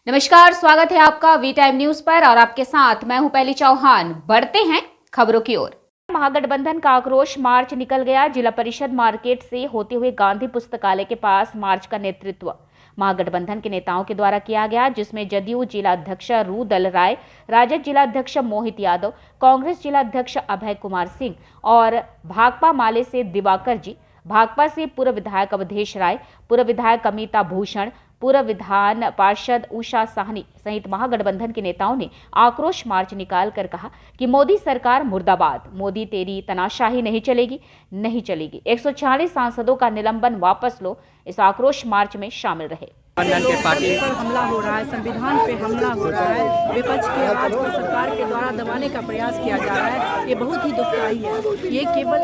नमस्कार, स्वागत है आपका वी टाइम न्यूज पर और आपके साथ मैं हूं पहली चौहान। बढ़ते हैं खबरों की ओर। महागठबंधन का आक्रोश मार्च निकल गया। जिला परिषद मार्केट से होते हुए गांधी पुस्तकालय के पास मार्च का नेतृत्व महागठबंधन के नेताओं के द्वारा किया गया, जिसमें जदयू जिला अध्यक्ष रूदल राय, राजद जिला अध्यक्ष मोहित यादव, कांग्रेस जिला अध्यक्ष अभय कुमार सिंह और भाकपा माले से दिवाकर जी, भाकपा से पूर्व विधायक अवधेश राय, पूर्व विधायक अमिता भूषण, पूर्व विधान पार्षद उषा साहनी सहित महागठबंधन के नेताओं ने आक्रोश मार्च निकालकर कहा कि मोदी सरकार मुर्दाबाद, मोदी तेरी तनाशाही नहीं चलेगी, नहीं चलेगी। 146 सांसदों का निलंबन वापस लो। इस आक्रोश मार्च में शामिल रहे। लोकतंत्र पर हमला हो रहा है, संविधान पे हमला हो रहा है, विपक्ष के आज को सरकार के द्वारा दबाने का प्रयास किया जा रहा है। ये बहुत ही दुखदायी है। ये केवल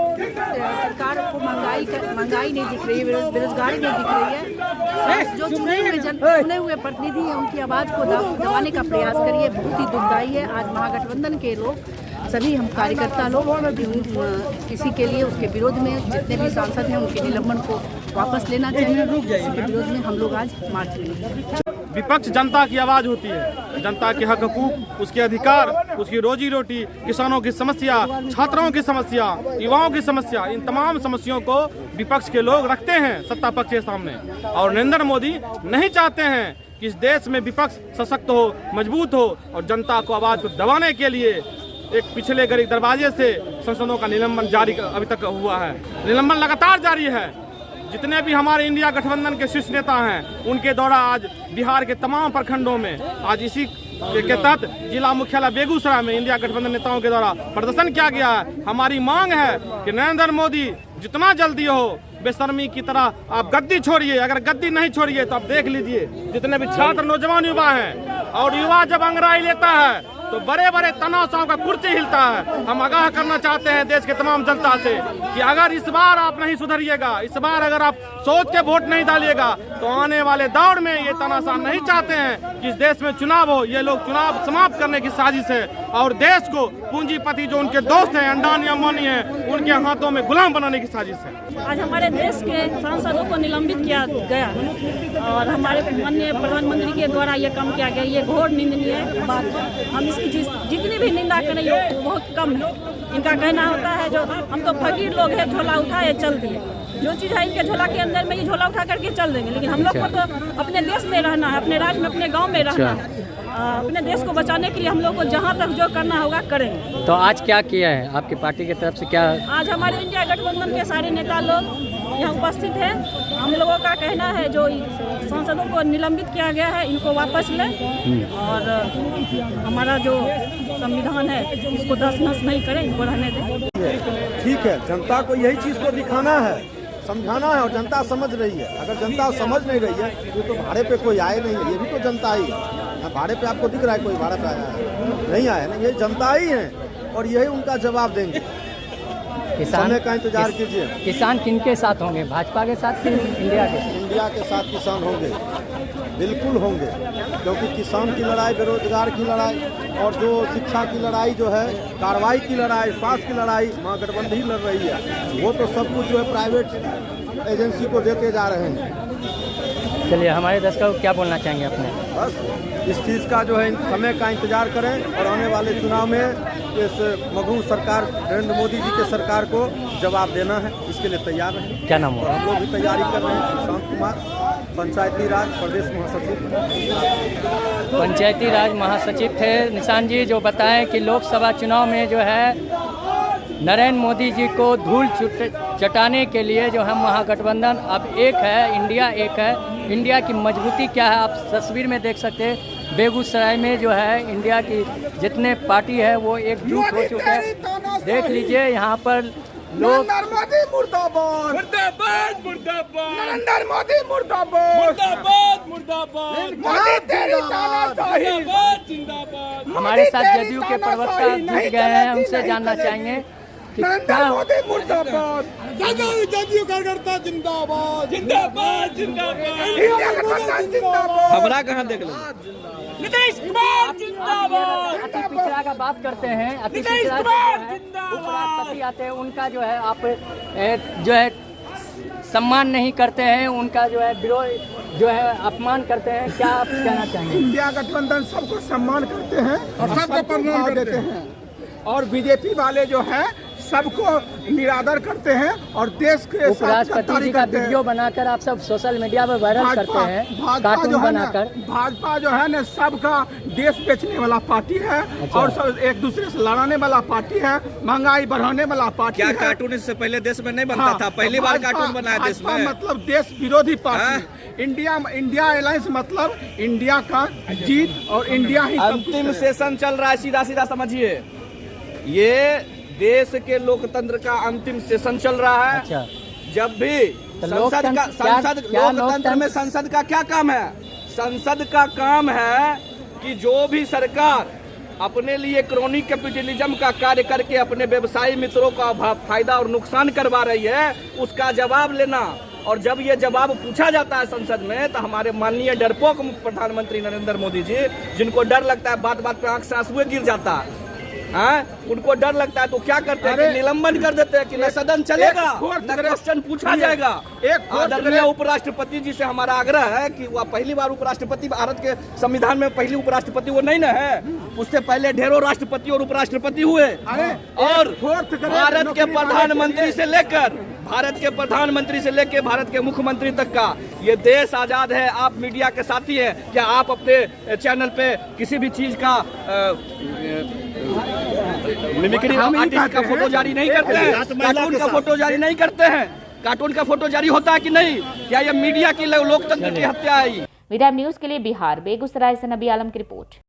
सरकार को महंगाई नहीं दिख रही है, बेरोजगारी नहीं दिख रही है। जो चुने हुए प्रतिनिधि हैं उनकी आवाज़ को दबाने का प्रयास करिए, बहुत ही दुखदायी है। आज महागठबंधन के लोग, सभी हम कार्यकर्ता लोग किसी के लिए उसके विरोध में जितने भी सांसद हैं उनके निलंबन को वापस लेना चाहिए। इसके विरोध में हम लोग आज मार्च में। विपक्ष जनता की आवाज होती है, जनता के हक हकूक, उसके अधिकार, उसकी रोजी रोटी, किसानों की समस्या, छात्रों की समस्या, युवाओं की समस्या, इन तमाम समस्याओं को विपक्ष के लोग रखते हैं सत्ता पक्ष के सामने। और नरेंद्र मोदी नहीं चाहते हैं कि इस देश में विपक्ष सशक्त हो, मजबूत हो और जनता को आवाज को दबाने के लिए एक पिछले गरीब दरवाजे से सांसदों का निलंबन जारी अभी तक हुआ है। निलंबन लगातार जारी है। जितने भी हमारे इंडिया गठबंधन के शीर्ष नेता हैं उनके द्वारा आज बिहार के तमाम प्रखंडों में आज इसी के तहत जिला मुख्यालय बेगूसराय में इंडिया गठबंधन नेताओं के द्वारा प्रदर्शन किया गया है। हमारी मांग है कि नरेंद्र मोदी जितना जल्दी हो बेशर्मी की तरह आप गद्दी छोड़िए। अगर गद्दी नहीं छोड़िए तो आप देख लीजिए जितने भी छात्र नौजवान युवा हैं, और युवा जब अंगड़ाई लेता है तो बड़े बड़े तनाव का कुर्सी हिलता है। हम आगाह करना चाहते हैं देश के तमाम जनता से कि अगर इस बार आप नहीं सुधरिएगा, इस बार अगर आप सोच के वोट नहीं डालिएगा तो आने वाले दौर में ये तानाशाह नहीं चाहते हैं कि इस देश में चुनाव हो। ये लोग चुनाव समाप्त करने की साजिश है और देश को पूंजीपति जो उनके दोस्त हैं, अंडानी अंबानी हैं, उनके हाथों में गुलाम बनाने की साजिश है। आज हमारे देश के सांसदों को निलंबित किया गया और हमारे माननीय प्रधानमंत्री के द्वारा ये काम किया गया। ये घोर निंदनीय बात है। हम इसकी जितनी भी निंदा करें ये बहुत कम है। इनका कहना होता है जो हम तो फकीर लोग हैं, झोला उठाए चल दिए। जो चीज़ है इनके झोला के अंदर में ये झोला उठा करके चल देंगे, लेकिन हम लोग को तो अपने देश में रहना है, अपने राज्य में, अपने गाँव में रहना है। अपने देश को बचाने के लिए हम लोग को जहाँ तक जो करना होगा करेंगे। तो आज क्या किया है आपकी पार्टी की तरफ से? क्या आज हमारे इंडिया गठबंधन के सारे नेता लोग यहाँ उपस्थित हैं। हम लोगों का कहना है जो सांसदों को निलंबित किया गया है इनको वापस लें और हमारा जो संविधान है इसको तहस-नहस नहीं करें, इनको रहने दें। ठीक है, जनता को यही चीज़ को दिखाना है, समझाना है और जनता समझ रही है। अगर जनता समझ नहीं रही है तो भाड़े पे कोई आए नहीं है, ये भी तो जनता ही है। भाड़े पे आपको दिख रहा है कोई भाड़े पे आया है? नहीं आया ना, ये जनता ही है और यही उनका जवाब देंगे। किसान का इंतजार कीजिए। किसान किनके साथ होंगे? भाजपा के साथ कि इंडिया के? इंडिया के साथ किसान होंगे, बिल्कुल होंगे, क्योंकि किसान की लड़ाई, बेरोजगार की लड़ाई और जो शिक्षा की लड़ाई जो है, कार्रवाई की लड़ाई, स्वास्थ्य की लड़ाई महागठबंधन ही लड़ रही है। वो तो सब कुछ जो है प्राइवेट एजेंसी को देते जा रहे हैं। चलिए, हमारे दर्शकों को क्या बोलना चाहेंगे अपने? बस इस चीज़ का जो है समय का इंतजार करें और आने वाले चुनाव में इस मगरू सरकार, नरेंद्र मोदी जी के सरकार को जवाब देना है, इसके लिए तैयार रहें। क्या नाम हुआ? हम लोग भी तैयारी कर रहे हैं। शांत कुमार, पंचायती राज प्रदेश महासचिव। पंचायती राज महासचिव थे निशान जी, जो बताएं कि लोकसभा चुनाव में जो है नरेंद्र मोदी जी को धूल चटाने के लिए जो है महागठबंधन अब एक है, इंडिया एक है। इंडिया की मजबूती क्या है आप तस्वीर में देख सकते हैं। बेगूसराय में जो है इंडिया की जितने पार्टी है वो एकजुट हो चुके हैं। देख लीजिए यहाँ पर लोग नरेंद्र मोदी मुर्दाबाद, मुर्दाबाद, मुर्दाबाद, नरेंद्र मोदी मुर्दाबाद, मुर्दाबाद, मुर्दाबाद, मोदी तेरी तानाशाही, जिंदाबाद। हमारे साथ जदयू के प्रवक्ता जुट गए हैं, उनसे जानना चाहेंगे कि नरेंद्र मोदी मुर्दाबाद, जदयू कार्यकर्ता जिंदाबाद, जिंदाबाद, जिंदाबाद, इंडिया गठबंधन जिंदाबाद। हमरा कहाँ देख लो? नीतीश कुमार जिंदाबाद। अति पिछड़ा का बात करते हैं, अति पिछड़ा उपराष्ट्रपति आते हैं, उनका जो है आप जो है सम्मान नहीं करते हैं, उनका जो है विरोध जो है अपमान करते हैं, क्या आप कहना चाहेंगे? इंडिया गठबंधन सबको सम्मान करते हैं और सबको प्रणाम देते हैं, और बीजेपी वाले जो है सबको निरादर करते हैं और देश के साथ उपराष्ट्रपति गद्दारी जी का करते हैं। वीडियो बनाकर आप सब सोशल मीडिया पर वायरल करते हैं, कार्टून जो है ना, बनाकर। भाजपा जो है ना सबका देश बेचने वाला पार्टी है। अच्छा। और सब एक दूसरे से लड़ाने वाला पार्टी है, महंगाई बढ़ाने वाला पार्टी क्या है। कार्टून इससे पहले देश में नहीं बनता हाँ, था? पहली बार भाजपा- कार्टून बना है देश भाजपा में। मतलब देश विरोधी पार्टी। इंडिया अलायंस मतलब इंडिया का जीत और इंडिया ही सब कुछ अंतिम है। सेशन चल रहा है, सीधा सीधा समझिए, ये देश के लोकतंत्र का अंतिम सेशन चल रहा है। अच्छा, जब भी तो संसद का लोकतंत्र में संसद का क्या काम है? संसद का काम है कि जो भी सरकार अपने लिए क्रोनिक कैपिटलिज्म का कार्य करके अपने व्यवसायी मित्रों का फायदा और नुकसान करवा रही है, उसका जवाब लेना। और जब ये जवाब पूछा जाता है संसद में, तो हमारे माननीय डरपोक प्रधानमंत्री नरेंद्र मोदी जी, जिनको डर लगता है, बात बात पे आंख से आंसू गिर जाता है, उनको डर लगता है, तो क्या करते हैं कि निलंबन कर देते हैं कि न सदन चलेगा, न क्वेश्चन पूछा जाएगा। आदरणीय उपराष्ट्रपति जी से हमारा आग्रह है कि वह पहली बार उपराष्ट्रपति, भारत के संविधान में पहली उपराष्ट्रपति वो नहीं न है, उससे पहले ढेरों राष्ट्रपति और उपराष्ट्रपति हुए। और भारत के प्रधानमंत्री से लेकर भारत के मुख्यमंत्री तक का ये देश आजाद है। आप मीडिया के साथी हैं, क्या आप अपने चैनल पे किसी भी चीज का मिमिक्री आर्टिस्ट का फोटो जारी नहीं करते हैं? कार्टून का फोटो जारी नहीं करते हैं? कार्टून का फोटो जारी होता है कि नहीं? क्या ये मीडिया की लोकतंत्र की हत्या है? वी टाइम न्यूज के लिए बिहार बेगूसराय से नबी आलम की रिपोर्ट।